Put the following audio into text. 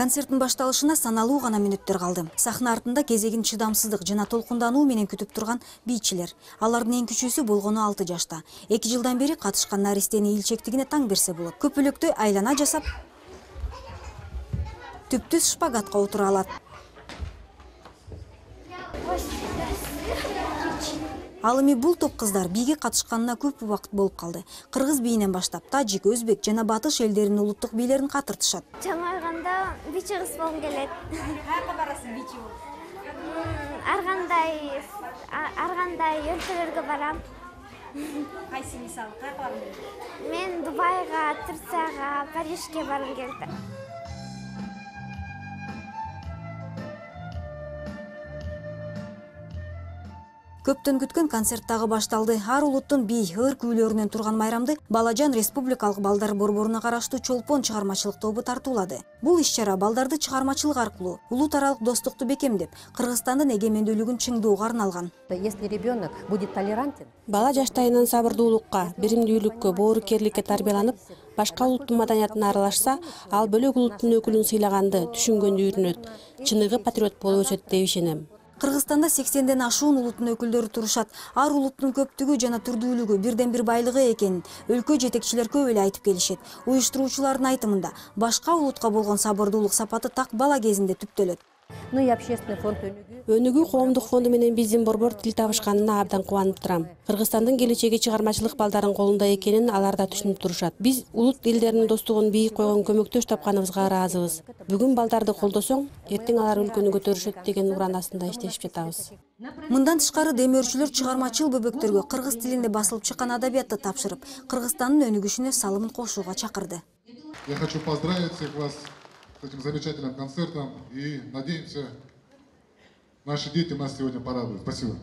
Концерттин башталышына саналуу гана мүнөттөр калды. Сахна артында кезегин чыдамсыздык жана толкундануу менен күтүп турган бийчилер. Алардын эң кичүүсү болгону 6 жашта. 2 жылдан бери катышкан наристени илчектигине таң берсе болот. Көпөлөктөй айлана жасап, түптүз шпагатка отура алат. Ал эми бул топ кыздар бийге катышканына көп убакыт болуп калды. Кыргыз бийинен баштап тажик, өзбек жана батыш элдеринин улуттук бийлерин катыртышат. Чамайганда бийчи кыз болгум келет. Каяка барасың бийчи болуп? Ар кандай өлкөлөргө барам. Кайсы мисалы, каяка баргың келет? Мен Дубайга, Турцияга, Парижге баргым келди. Көптөн күткөн концерт дагы башталды. Ар улуттун бий, ыр күүлөрүнөн турган майрамды Балажан республикалык балдар борборуна караштуу Чолпон чыгармачылык тобу тартуулады. Бул иш-чара балдарды чыгармачылык аркылуу улут аралык достукту бекемдеп, Кыргызстандын эгемендүүлүгүн чыңдоого арналган. Если ребенок будет толерантен, бала жаштайынан сабырдуулукка, биримдүүлүккө, боорукерликке тарбияланып, башка улуттун маданиятына аралашса, ал бөлөк улуттун өкүлүн сыйлаганды, түшүнгөндү үйрөнөт, чыныгы патриот болуп өсөт деп ишенем. Кыргызстанда 80ден ашуун улуттун өкүлдөрү турушат. Ар улуттун көптүгү жана түрдүүлүгү бирден бир байлыгы экенин өлкө жетекчилер көп эле айтып келишет. Уюштуруучулардын айтымында, башка улутка болгон сабырдуулук сапаты так бала кезинде түптөлөт. ну и общественный фонд Өнүгүү коомдук фонду менен биздин борбор тил табышканына абдан кубанып турам. Кыргызстандын келечеги чыгармачылык балдардын колунда экенин алар да түшүнүп турушат. Биз улут элдеринин достугун бийик койгон көмөктөш тапканыбызга ыраазыбыз. Бүгүн балдарды колдосоң, эртең алар өлкөнү көтөрүшөт деген уран астында иштешип жатабыз. Мындан тышкары демөөрчүлөр чыгармачыл бөбөктөргө кыргыз тилинде басылып чыккан адабиятты тапшырып, Кыргызстандын өнүгүшүнө салымын кошууга чакырды. Я хочу поздравить всех вас с этим замечательным концертом и надеемся, наши дети нас сегодня порадуют. Спасибо.